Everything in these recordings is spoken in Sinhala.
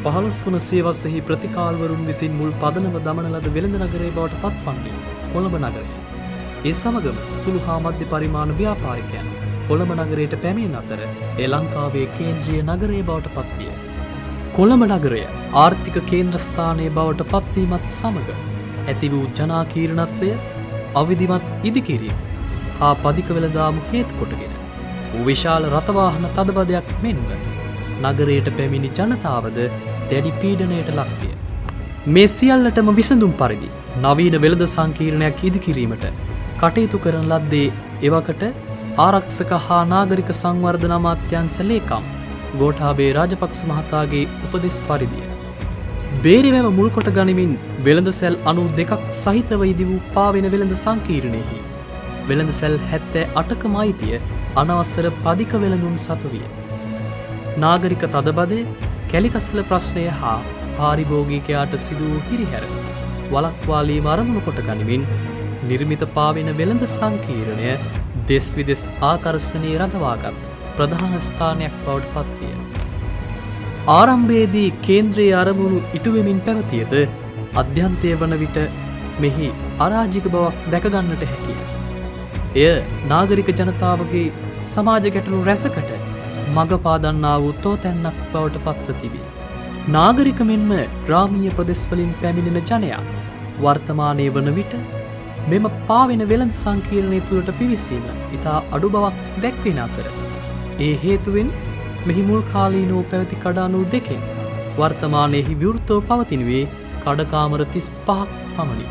15 වන සියවසෙහි ප්‍රතිකාල්වරුන් විසින් මුල් පදනම දමන ලද වෙළඳ නගරය බවට පත්වන්නේ කොළඹ නගරය. ඒ සමගම සුළු හා මධ්‍ය පරිමාණ ව්‍යාපාරිකයන් කොළඹ නගරයට පැමිණෙන අතර ඒ ලංකාවේ කේන්ද්‍රීය නගරය බවට පත්විය. කොළඹ නගරය ආර්ථික කේන්ද්‍රස්ථානය බවට පත්වීමත් සමග ඇති වූ ජනාකීර්ණත්වය, අවිධිමත් ඉදිකිරීම හා පදික වෙළඳාම හේතු කොටගෙන විශාල රථවාහන තදබදයක් මෙන්ම නගරයට පැමිණි ජනතාවද දැඩි පීඩනයට ලක්විය. මේ සියල්ලටම විසඳුම් පරිදි නවීන වෙළඳ සංකීර්ණයක් ඉදිකිරීමට කටයුතු කරන ලද්දේ එවකට ආරක්ෂක හා නාගරික සංවර්ධන අමාත්‍යාංශ ලේකම් ගෝඨාභය රාජපක්ෂ මහතාගේ උපදෙස් පරිදිය. බේරිවැව මුල් කොට ගනිමින් වෙළඳ සැල් 92ක් සහිතව ඉදි වූ පාවෙන වෙළඳ සංකීර්ණයෙහි වෙළඳ සැල් 78කම අයිතිය අනවසර පදික වෙළඳුන් සතු විය. නාගරික තදබදය, කැලිකසල ප්‍රශ්නය හා පාරිභෝගිකයාට සිදු වූ හිරිහැර වළක්වාලීම අරමුණු කොට ගනිමින් නිර්මිත පාවෙන වෙළඳ සංකීර්ණය දෙස් විදෙස් ආකර්ෂණීය රඳවාගත් ප්‍රධාන ස්ථානයක් බවට පත්විය. ආරම්භයේදී කේන්ද්‍රයේ අරමුණු ඉටුවෙමින් පැවතියද අධ්‍යන්තය වන විට මෙහි අරාජික බවක් දැකගන්නට හැකිය. එය නාගරික ජනතාවගේ සමාජ ගැටලු රැසකට මඟ පාදන්නා වූ තෝතැන්නක් බවට පත්ව තිබේ. නාගරික මෙන්ම ග්‍රාමීය ප්‍රදේශවලින් පැමිණෙන ජනයා වර්තමානයේ වන විට මෙම පාවෙන වෙළඳ සංකීර්ණය තුළට පිවිසීම ඉතා අඩු බවක් දැක්වෙන අතර ඒ හේතුවෙන් මෙහි මුල් කාලීනෝ පැවති කඩානු දෙකෙන් වර්තමානයෙහි විවෘතව පවතිනුවේ කඩකාමර 35ක් පමණි.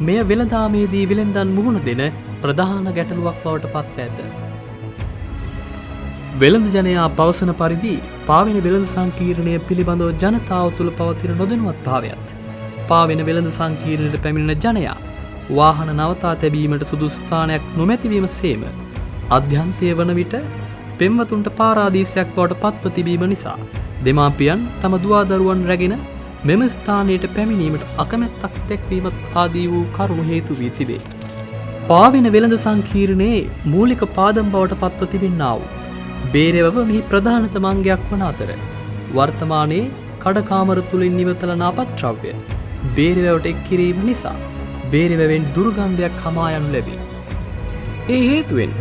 මෙය වෙළඳාමේදී වෙළෙන්දන් මුහුණ දෙන ප්‍රධාන ගැටලුවක් බවට පත්ව ඇත. වෙළඳ ජනයා පවසන පරිදි පාවෙන වෙළඳ සංකීර්ණය පිළිබඳව ජනතාව තුළ පවතින නොදැනුවත් භාවයත් පාවෙන වෙළඳ සංකීර්ණයට පැමිණෙන ජනයා වාහන නවතා තැබීමට සුදුසු ස්ථානයක් නොමැතිවීම සේම අධ්‍යන්තය වන විට පෙම්වතුන්ට පාරාදීසයක් බවට පත්ව තිබීම නිසා දෙමාපියන් තම දුවාදරුවන් රැගෙන මෙම ස්ථානයට පැමිණීමට අකමැත්තක් දැක්වීමත් ආදී වූ කරුණු හේතු වී තිබේ. පාවෙන වෙළඳ සංකීර්ණයේ මූලික පාදම් බවට පත්ව තිබෙන්නා වූ බේරවැව මෙහි ප්‍රධානතම අංගයක් වන අතර වර්තමානයේ කඩකාමර තුලින් නිවතලන අපද්‍රව්‍ය බේරවැවට එක් කිරීම නිසා බේරවැවෙන් දුර්ගන්ධයක් හමා යනු ලැබේ. ඒ හේතුවෙන්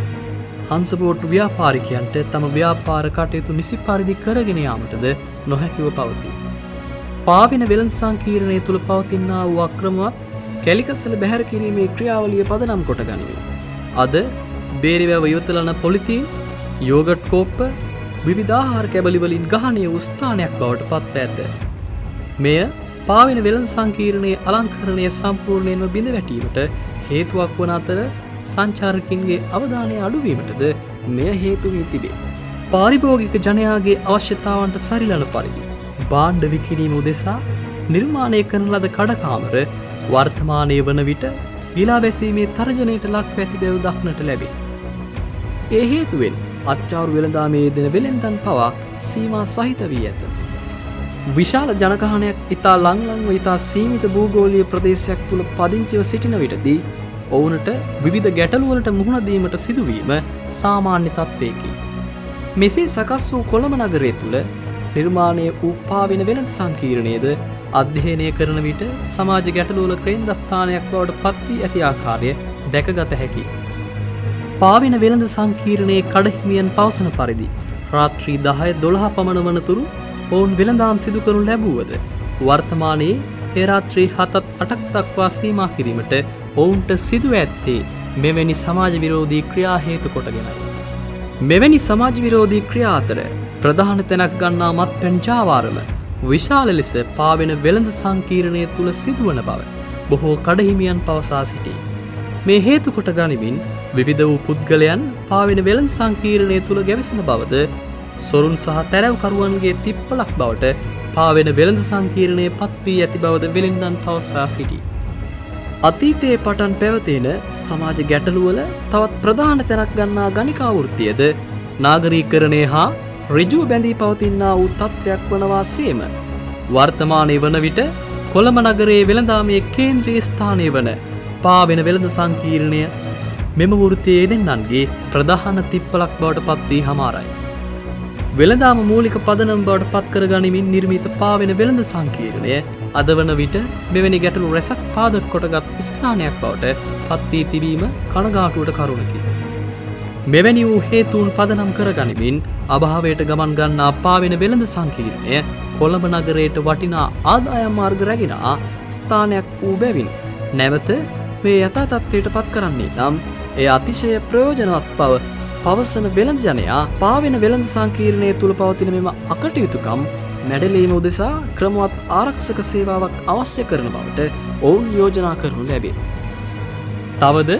හංසපෝට්ටු ව්‍යාපාරිකයන්ට තම ව්‍යාපාර කටයුතු නිසි පරිදි කරගෙන යාමටද නොහැකිව පවතී. පාවෙන වෙළඳ සංකීර්ණය තුළ පවතිනා වූ අක්‍රමවත් කැලිකස්සල බැහැර කිරීමේ ක්‍රියාවලිය පදනම් කොට ගනිමින් අද බේරවැව ඉවතලන පොලිතීන්, යෝගට් කෝප්ප, විවිධාහාර කැබලි වලින් ගහණය වූ ස්ථානයක් බවට පත්ව ඇත. මෙය පාවෙන වෙළඳ සංකීර්ණයේ අලංකරණය සම්පූර්ණයෙන්ම බිඳ වැටීමට හේතුවක් වන අතර සංචාරකින්ගේ අවධානය අඩුවීමටද මෙය හේතු වී තිබේ. පාරිභෝගික ජනයාගේ අවශ්‍යතාවන්ට සරිලන පරිදි භාණ්ඩ විකිණීම උදෙසා නිර්මාණය කරන ලද කඩකාමර වර්තමානයේ වන විට ගිලා බැසීමේ තර්ජනයට ලක්ව ඇති බව දක්නට ලැබේ. ඒ හේතුවෙන් අච්චාරු වෙළඳාමේ යෙදෙන වෙළෙන්දන් පවා සීමා සහිත වී ඇත. විශාල ජනගහනයක් ඉතා ලංලංව ඉතා සීමිත භූගෝලීය ප්‍රදේශයක් තුළ පදිංචිව සිටින විටදී ඔවුනට විවිධ ගැටලුවලට මුහුණ දීමට සිදුවීම සාමාන්‍ය තත්ත්වයකි. මෙසේ සකස් වූ කොළඹ නගරය තුළ නිර්මාණය වූ පාවෙන වෙළඳ සංකීර්ණයද අධ්‍යයනය කරන විට සමාජ ගැටලුවල කේන්ද්‍රස්ථානයක් බවට පත් වී ඇති ආකාරය දැකගත හැකියි. පාවෙන වෙළඳ සංකීර්ණයේ කඩහිමියන් පවසන පරිදි රාත්‍රී 10-12 පමණ වනතුරු ඔවුන් වෙළඳාම් සිදු කරනු ලැබුවද වර්තමානයේ ඒ රාත්‍රී 7-8ක් දක්වා සීමා කිරීමට ඔවුන්ට සිදුව ඇත්තේ මෙවැනි සමාජ විරෝධී ක්‍රියා හේතු කොටගෙනයි. මෙවැනි සමාජ විරෝධී ක්‍රියා අතර ප්‍රධාන තැනක් ගන්නා මත්පැන් ජාවාරම විශාල ලෙස පාවෙන වෙළඳ සංකීර්ණය තුළ සිදුවන බව බොහෝ කඩහිමියන් පවසා සිටී. මේ හේතු කොට ගනිමින් විවිධ වූ පුද්ගලයන් පාවෙන වෙළඳ සංකීර්ණය තුළ ගැවසෙන බවද සොරුන් සහ තැරැව්කරුවන්ගේ තිප්පලක් බවට පාවෙන වෙළඳ සංකීර්ණයේ පත් වී ඇති බවද වෙළෙන්දන් පවසා සිටී. අතීතයේ පටන් පැවතෙන සමාජ ගැටලුවල තවත් ප්‍රධාන තැනක් ගන්නා ගණිකා වෘත්තියද නාගරීකරණය හා ඍජුව බැඳී පවතිනා වූ තත්ත්වයක් වනවා සේම වර්තමානයේ වන විට කොළඹ නගරයේ වෙළඳාමේ කේන්ද්‍රීය ස්ථානය වන පාවෙන වෙළඳ සංකීර්ණය මෙම වෘත්තියේ යෙදෙන්නන්ගේ ප්‍රධාන තිප්පලක් බවට පත් වී හමාරයි. වෙළඳාම මූලික පදනම් බවට පත් කර ගනිමින් නිර්මිත පාවෙන වෙළඳ සංකීර්ණය අද වන විට මෙවැනි ගැටලු රැසක් පාදක කොටගත් ස්ථානයක් බවට පත් වී තිබීම කනගාටුවට කරුණකි. මෙවැනි වූ හේතුන් පදනම් කර ගනිමින් අභාවයට ගමන් ගන්නා පාවෙන වෙළඳ සංකීර්ණය කොළඹ නගරයට වටිනා ආදායම් මාර්ග රැගෙන ස්ථානයක් වූ බැවින් නැවත මේ යථා තත්ත්වයට පත් කරන්නේ නම් එය අතිශය ප්‍රයෝජනවත් බව පවසන වෙළඳ ජනයා පාවෙන වෙළඳ සංකීර්ණය තුළ පවතින මෙම අකටයුතුකම් මැඩලීම උදෙසා ක්‍රමවත් ආරක්ෂක සේවාවක් අවශ්‍ය කරන බවට ඔවුන් යෝජනා කරනු ලැබේ. තවද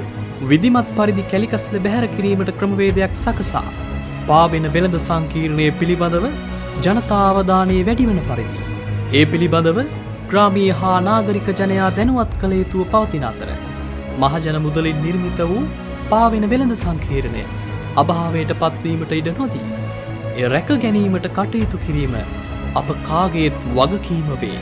විධිමත් පරිදි කැලිකස්ල බැහැර කිරීමට ක්‍රමවේදයක් සකසා පාවෙන වෙළඳ සංකීර්ණය පිළිබඳව ජනතාවධානයේ වැඩිවන පරිදි ඒ පිළිබඳව ග්‍රාමීය හා නාගරික ජනයා දැනුවත් කළ යුතුව පවතින අතර මහජන මුදලින් නිර්මිත වූ පාවෙන වෙළඳ සංකීර්ණය අභාවයට පත්වීමට ඉඩ නොදී එය රැක ගැනීමට කටයුතු කිරීම අප කාගේත් වගකීම වේ.